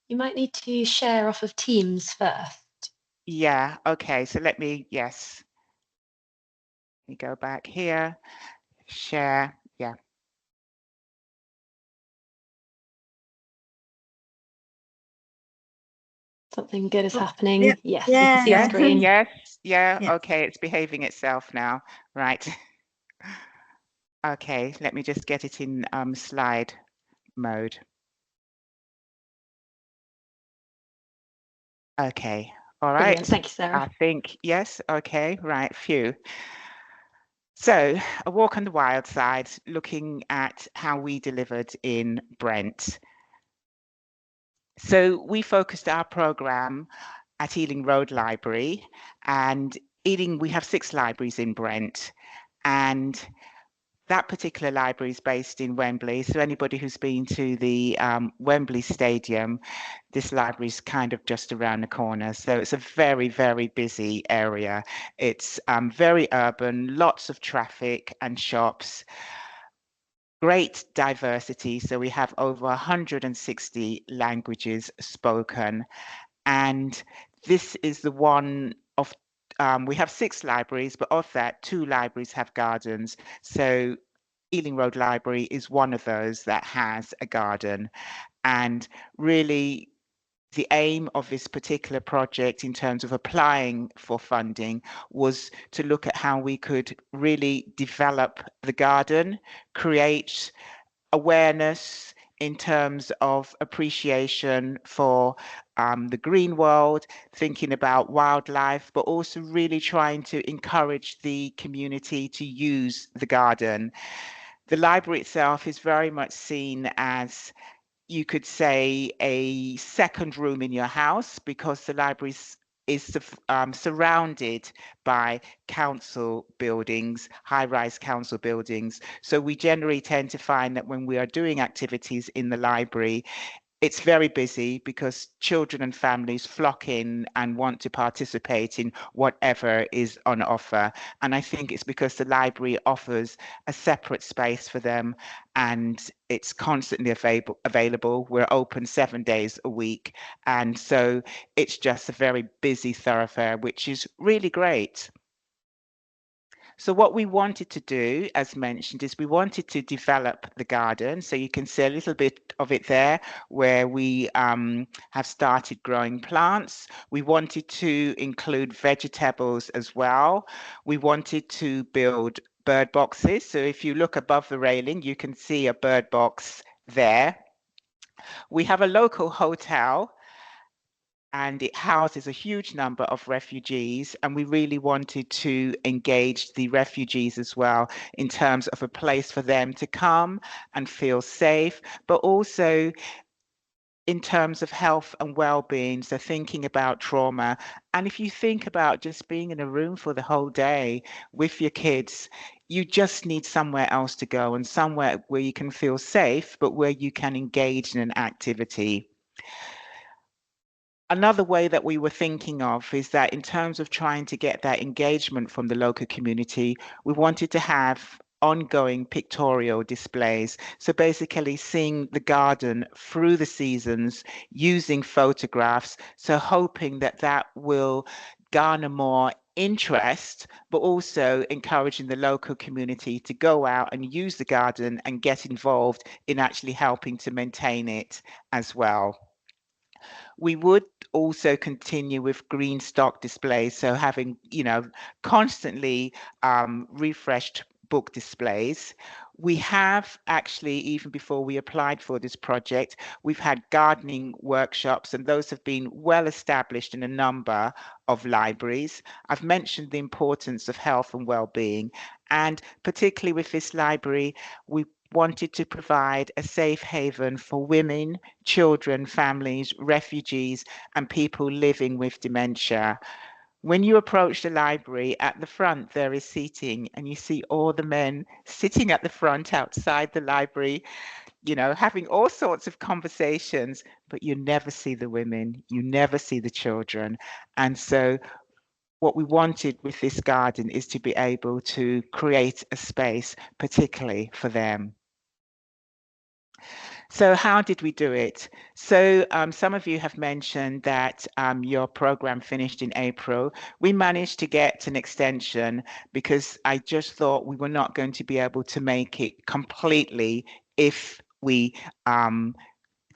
You might need to share off of Teams first. Yeah, okay, so let me go back here, share, yeah. Something good is happening. Yep. Yes, we can see Yeah. the screen. Yeah, Yeah. okay, it's behaving itself now, right. Okay, let me just get it in slide mode. Okay, all right. Brilliant. Thank you, Sarah. I think, yes, okay, right, phew. So a walk on the wild side, looking at how we delivered in Brent. So we focused our programme at Ealing Road Library, and Ealing, we have 6 libraries in Brent, and that particular library is based in Wembley. So anybody who's been to the Wembley Stadium, this library is kind of just around the corner. So it's a very, very busy area. It's very urban, lots of traffic and shops. Great diversity. So we have over 160 languages spoken. And this is the one of, we have 6 libraries, but of that, 2 libraries have gardens. So Ealing Road Library is one of those that has a garden. And really, the aim of this particular project in terms of applying for funding was to look at how we could really develop the garden, create awareness in terms of appreciation for the green world, thinking about wildlife, but also really trying to encourage the community to use the garden. The library itself is very much seen as, you could say, a second room in your house, because the library is surrounded by council buildings, high-rise council buildings. So we generally tend to find that when we are doing activities in the library, it's very busy because children and families flock in and want to participate in whatever is on offer. And I think it's because the library offers a separate space for them, and it's constantly available. We're open 7 days a week. And so it's just a very busy thoroughfare, which is really great. So what we wanted to do, as mentioned, is we wanted to develop the garden. So you can see a little bit of it there, where we have started growing plants. We wanted to include vegetables as well. We wanted to build bird boxes. So if you look above the railing, you can see a bird box there. We have a local hotel, and it houses a huge number of refugees, and we really wanted to engage the refugees as well in terms of a place for them to come and feel safe, but also in terms of health and well-being, so thinking about trauma. And if you think about just being in a room for the whole day with your kids, you just need somewhere else to go, and somewhere where you can feel safe, but where you can engage in an activity. Another way that we were thinking of is that in terms of trying to get that engagement from the local community, we wanted to have ongoing pictorial displays. So basically seeing the garden through the seasons using photographs. So hoping that that will garner more interest, but also encouraging the local community to go out and use the garden and get involved in actually helping to maintain it as well. We would also continue with green stock displays, so having, constantly refreshed book displays. We have actually, even before we applied for this project, we've had gardening workshops, and those have been well established in a number of libraries. I've mentioned the importance of health and well-being, and particularly with this library, we wanted to provide a safe haven for women, children, families, refugees, and people living with dementia. When you approach the library, at the front there is seating, and you see all the men sitting at the front outside the library, having all sorts of conversations, but you never see the women, you never see the children. And so what we wanted with this garden is to be able to create a space particularly for them. So how did we do it? So some of you have mentioned that your program finished in April. We managed to get an extension because I just thought we were not going to be able to make it completely if we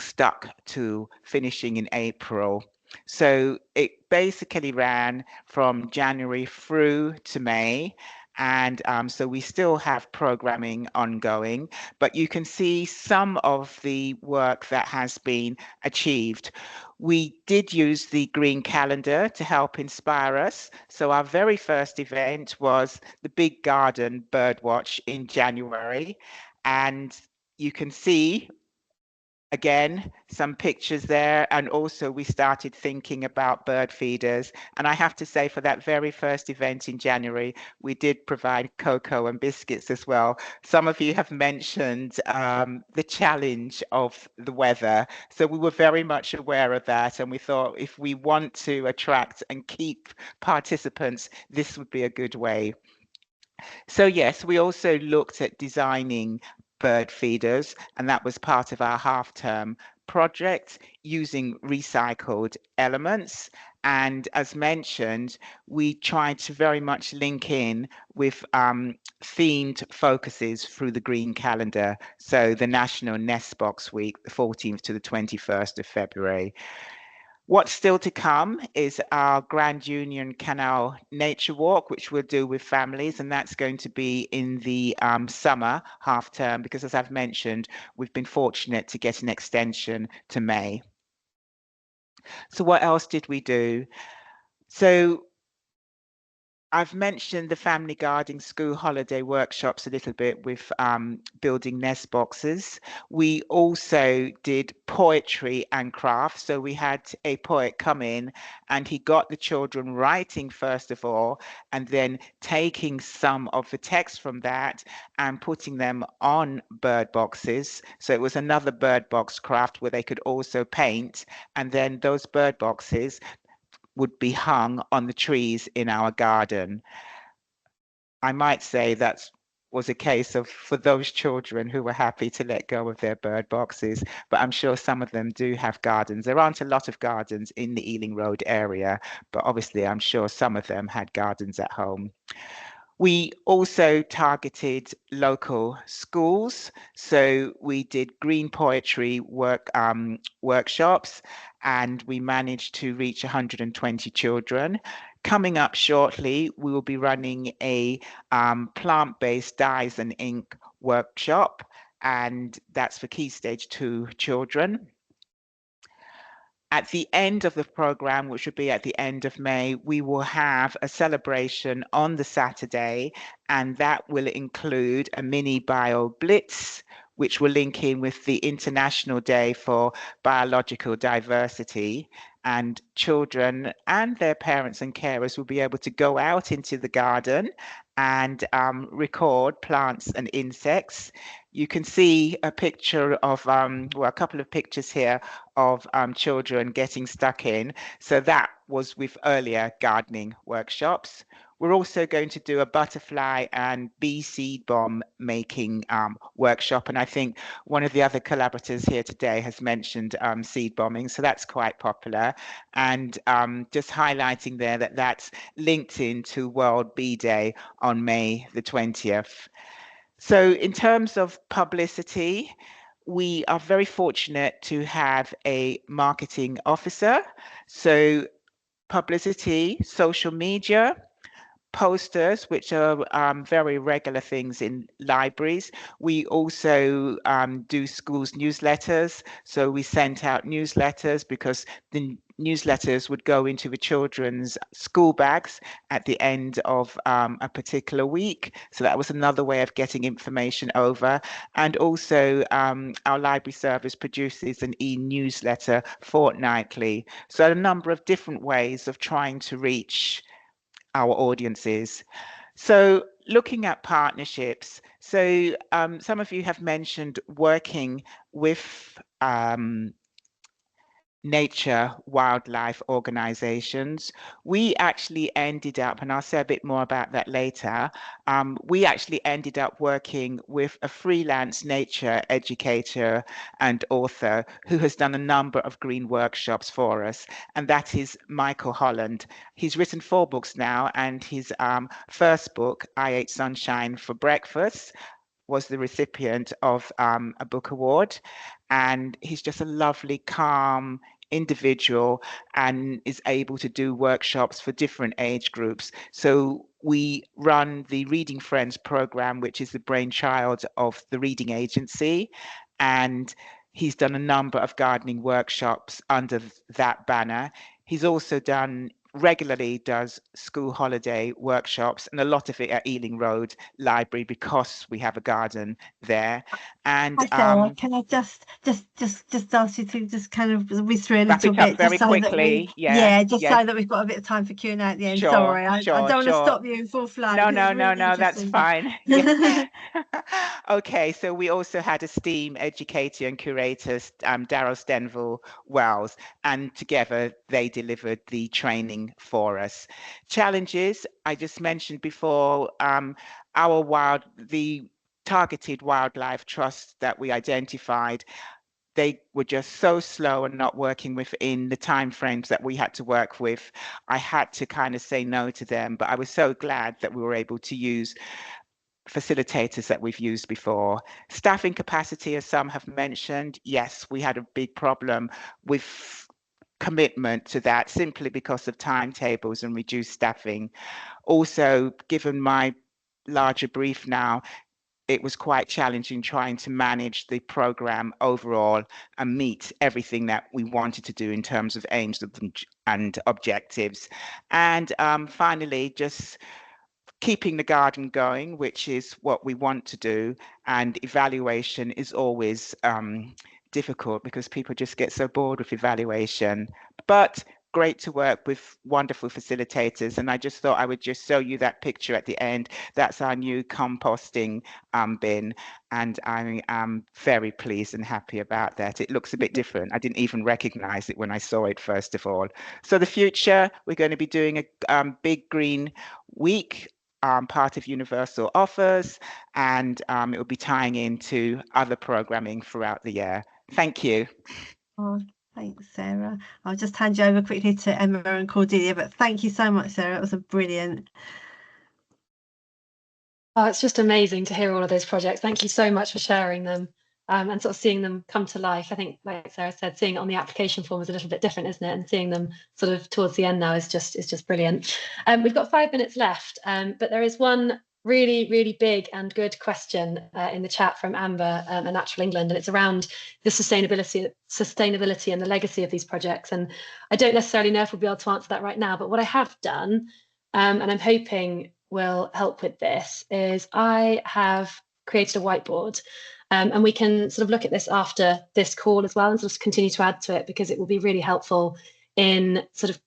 stuck to finishing in April. So it basically ran from January through to May. And so we still have programming ongoing, but you can see some of the work that has been achieved. We did use the green calendar to help inspire us. So our very first event was the Big Garden Birdwatch in January. And you can see again, some pictures there, and also we started thinking about bird feeders. And I have to say, for that very first event in January, we did provide cocoa and biscuits as well. Some of you have mentioned the challenge of the weather. So we were very much aware of that. And we thought if we want to attract and keep participants, this would be a good way. So yes, we also looked at designing bird feeders, and that was part of our half-term project using recycled elements. And as mentioned, we tried to very much link in with themed focuses through the green calendar. So the National Nest Box Week, the 14th to the 21st of February. What's still to come is our Grand Union Canal Nature Walk, which we'll do with families, and that's going to be in the summer half term, because as I've mentioned, we've been fortunate to get an extension to May. So what else did we do? So I've mentioned the family gardening school holiday workshops a little bit with building nest boxes. We also did poetry and crafts. So we had a poet come in and he got the children writing first of all, and then taking some of the text from that and putting them on bird boxes. So it was another bird box craft where they could also paint, and then those bird boxes would be hung on the trees in our garden. I might say that was a case of for those children who were happy to let go of their bird boxes, but I'm sure some of them do have gardens. There aren't a lot of gardens in the Ealing Road area, but obviously I'm sure some of them had gardens at home. We also targeted local schools. So we did green poetry workshops, and we managed to reach 120 children. Coming up shortly, we will be running a plant-based dyes and ink workshop, and that's for Key Stage 2 children. At the end of the program, which will be at the end of May, we will have a celebration on the Saturday, and that will include a mini bio blitz, which will link in with the International Day for Biological Diversity. And children and their parents and carers will be able to go out into the garden and record plants and insects. You can see a picture of, well, a couple of pictures here of children getting stuck in. So that was with earlier gardening workshops. We're also going to do a butterfly and bee seed bomb making workshop. And I think one of the other collaborators here today has mentioned seed bombing. So that's quite popular. And just highlighting there that that's linked into World Bee Day on May the 20th. So in terms of publicity, we are very fortunate to have a marketing officer. So publicity, social media, posters, which are very regular things in libraries. We also do schools newsletters. So we sent out newsletters because the newsletters would go into the children's school bags at the end of a particular week. So that was another way of getting information over. And also our library service produces an e-newsletter fortnightly. So a number of different ways of trying to reach our audiences. So looking at partnerships, so some of you have mentioned working with nature wildlife organizations. We actually ended up, and I'll say a bit more about that later, we actually ended up working with a freelance nature educator and author who has done a number of green workshops for us, and that is Michael Holland. He's written 4 books now, and his first book, I Ate Sunshine for Breakfast, was the recipient of a book award, and he's just a lovely, calm individual and is able to do workshops for different age groups. So we run the Reading Friends program, which is the brainchild of the Reading Agency, and he's done a number of gardening workshops under that banner. He's also regularly does school holiday workshops, and a lot of it at Ealing Road Library because we have a garden there. And Hi Sarah, can I just ask you to just kind of whiz through a little bit, very just so quickly. that so that we've got a bit of time for Q&A at the end. Sure, Sorry, I sure, don't want to sure. stop you in full flow. No, 'cause no, it's no, really no, that's interesting. fine. Yeah. Okay, so we also had a STEAM educator and curator, Daryl Stenville Wells, and together they delivered the training for us. Challenges, I just mentioned before, the targeted wildlife trusts that we identified, they were just so slow and not working within the timeframes that we had to work with. I had to kind of say no to them, but I was so glad that we were able to use facilitators that we've used before. Staffing capacity, as some have mentioned, yes, we had a big problem with commitment to that simply because of timetables and reduced staffing. Also, given my larger brief now, it was quite challenging trying to manage the program overall and meet everything that we wanted to do in terms of aims and objectives. And finally, just keeping the garden going, which is what we want to do. And evaluation is always difficult because people just get so bored with evaluation. But great to work with wonderful facilitators, and I just thought I would just show you that picture at the end. That's our new composting bin, and I am very pleased and happy about that. It looks a bit different. I didn't even recognize it when I saw it first of all. So the future, we're going to be doing a big green week, part of Universal Offers, and it will be tying into other programming throughout the year. Thank you. Oh, thanks, Sarah. I'll just hand you over quickly to Emma and Cordelia, but thank you so much, Sarah. It was a brilliant. Oh, it's just amazing to hear all of those projects. Thank you so much for sharing them. and sort of seeing them come to life. I think, like Sarah said, seeing it on the application form is a little bit different, isn't it? And seeing them sort of towards the end now is just brilliant. We've got 5 minutes left, but there is one really big and good question in the chat from Amber at Natural England, and it's around the sustainability and the legacy of these projects. And I don't necessarily know if we'll be able to answer that right now, but what I have done, and I'm hoping will help with this, is I have created a whiteboard. And we can sort of look at this after this call as well and sort of continue to add to it, because it will be really helpful in sort of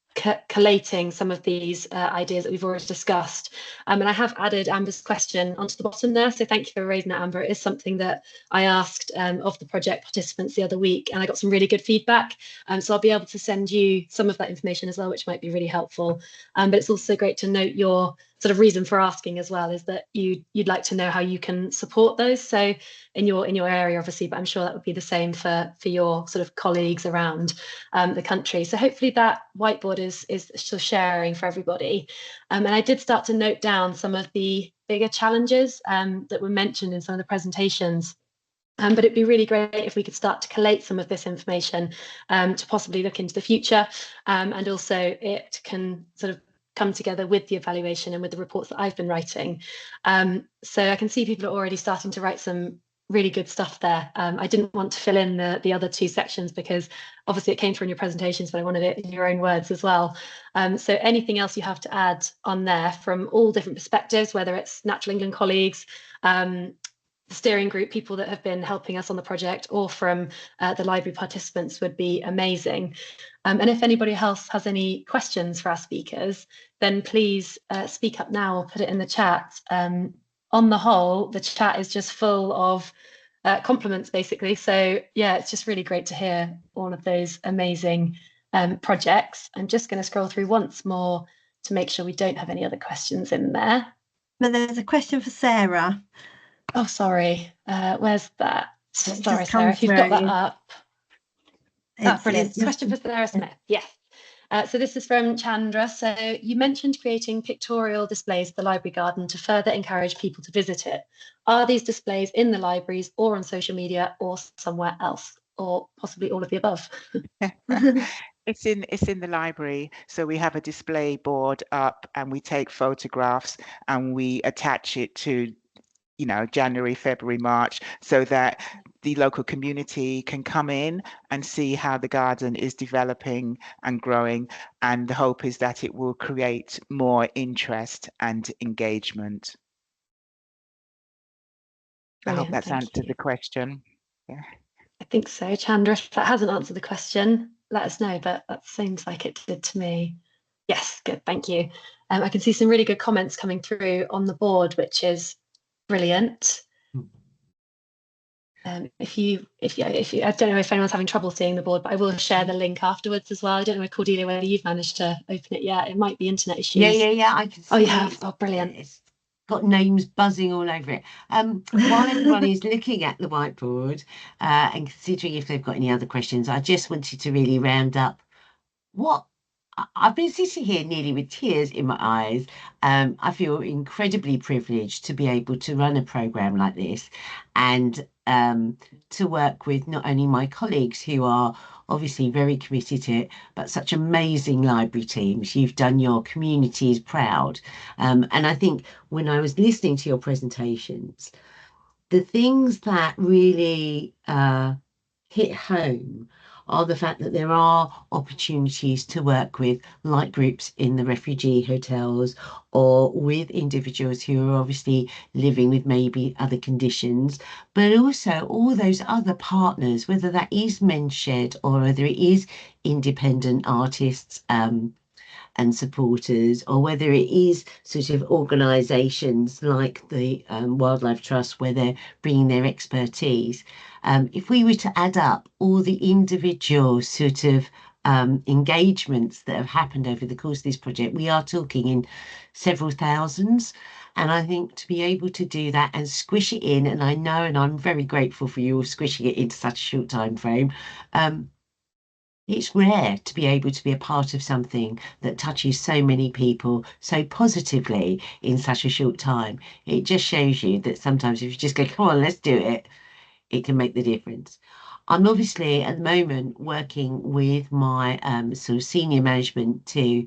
collating some of these ideas that we've already discussed. And I have added Amber's question onto the bottom there. So thank you for raising that, Amber. It is something that I asked of the project participants the other week, and I got some really good feedback. So I'll be able to send you some of that information as well, which might be really helpful. But it's also great to note your sort of reason for asking as well, is that you'd like to know how you can support those. So in your area, obviously, but I'm sure that would be the same for your sort of colleagues around the country. So hopefully that whiteboard is sort of sharing for everybody. And I did start to note down some of the bigger challenges that were mentioned in some of the presentations. But it'd be really great if we could start to collate some of this information to possibly look into the future. And also it can sort of come together with the evaluation and with the reports that I've been writing. So I can see people are already starting to write some really good stuff there. I didn't want to fill in the other 2 sections because obviously it came through in your presentations, but I wanted it in your own words as well. So anything else you have to add on there from all different perspectives, whether it's Natural England colleagues, the steering group, people that have been helping us on the project, or from the library participants, would be amazing. And if anybody else has any questions for our speakers, then please speak up now or put it in the chat. On the whole, the chat is just full of compliments, basically. So yeah, it's just really great to hear all of those amazing projects. I'm just going to scroll through once more to make sure we don't have any other questions in there. But there's a question for Sarah. Oh, sorry. Where's that? Sorry, Sarah, if you've got that up. Brilliant. Question for Sarah Smith. Yes. So this is from Chandra. So you mentioned creating pictorial displays at the library garden to further encourage people to visit it. Are these displays in the libraries or on social media or somewhere else, or possibly all of the above? It's in the library. So we have a display board up and we take photographs and we attach it to, January, February, March, so that the local community can come in and see how the garden is developing and growing. And the hope is that it will create more interest and engagement. Brilliant, I hope that's answered the question. Yeah, I think so. Chandra, if that hasn't answered the question, let us know, but that seems like it did to me. Yes, good, thank you. I can see some really good comments coming through on the board, which is brilliant. If you, I don't know if anyone's having trouble seeing the board, but I will share the link afterwards as well. I don't know, Cordelia, whether you've managed to open it yet. It might be internet issues. Yeah, I can see. Oh, you have? Oh, brilliant. It's got names buzzing all over it. While everyone is looking at the whiteboard and considering if they've got any other questions, I just wanted to really round up what I've been sitting here nearly with tears in my eyes. I feel incredibly privileged to be able to run a programme like this and to work with not only my colleagues who are obviously very committed to it, but such amazing library teams. You've done your communities proud. And I think when I was listening to your presentations, the things that really hit home are the fact that there are opportunities to work with like groups in the refugee hotels or with individuals who are obviously living with maybe other conditions, but also all those other partners, whether that is Men's Shed or whether it is independent artists and supporters, or whether it is sort of organisations like the Wildlife Trust where they're bringing their expertise. If we were to add up all the individual sort of engagements that have happened over the course of this project, we are talking in several thousands. And I think to be able to do that and squish it in, and I know, and I'm very grateful for you all squishing it into such a short time frame, it's rare to be able to be a part of something that touches so many people so positively in such a short time. It just shows you that sometimes if you just go, come on, let's do it, it can make the difference. I'm obviously at the moment working with my sort of senior management to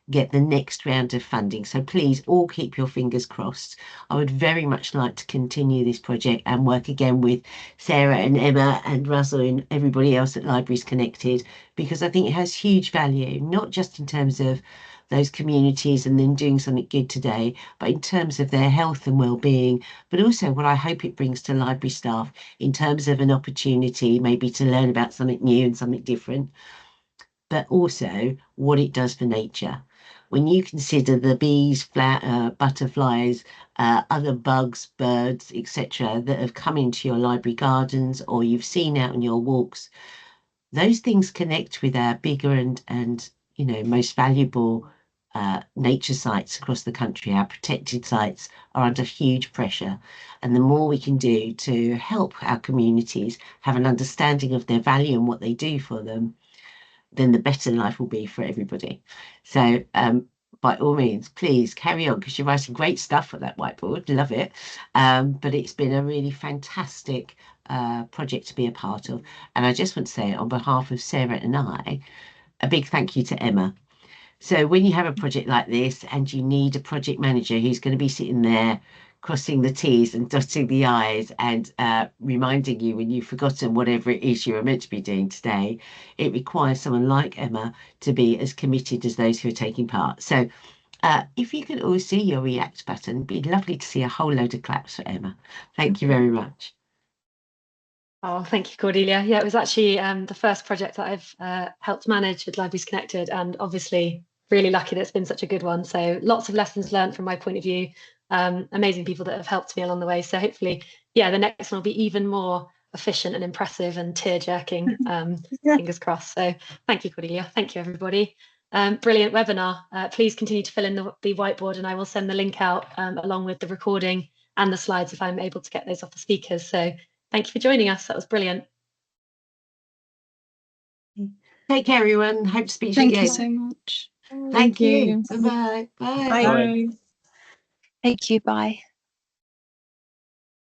get the next round of funding. So please all keep your fingers crossed. I would very much like to continue this project and work again with Sarah and Emma and Russell and everybody else at Libraries Connected, because I think it has huge value, not just in terms of those communities and then doing something good today, but in terms of their health and well-being, but also what I hope it brings to library staff in terms of an opportunity maybe to learn about something new and something different, but also what it does for nature. When you consider the bees, butterflies, other bugs, birds, etc., that have come into your library gardens or you've seen out on your walks, those things connect with our bigger and you know, most valuable nature sites across the country. Our protected sites are under huge pressure, and the more we can do to help our communities have an understanding of their value and what they do for them, then the better life will be for everybody. So by all means, please carry on, because you're writing great stuff on that whiteboard. Love it. But it's been a really fantastic project to be a part of. And I just want to say on behalf of Sarah and I, a big thank you to Emma. So when you have a project like this and you need a project manager who's going to be sitting there crossing the T's and dotting the I's and reminding you when you've forgotten whatever it is you were meant to be doing today, it requires someone like Emma to be as committed as those who are taking part. So if you could all see your react button, it'd be lovely to see a whole load of claps for Emma. Thank you very much. Oh, thank you, Cordelia. Yeah, it was actually the first project that I've helped manage with Libraries Connected, and obviously really lucky that it's been such a good one. So lots of lessons learned from my point of view, amazing people that have helped me along the way. So hopefully, yeah, the next one will be even more efficient and impressive and tear-jerking, fingers crossed. So thank you, Cordelia. Thank you, everybody. Brilliant webinar. Please continue to fill in the whiteboard, and I will send the link out along with the recording and the slides if I'm able to get those off the speakers. So thank you for joining us. That was brilliant. Take care, everyone. Hope to speak to you again. Thank you so much. Thank you. Bye-bye. Bye. Bye. Thank you. Bye.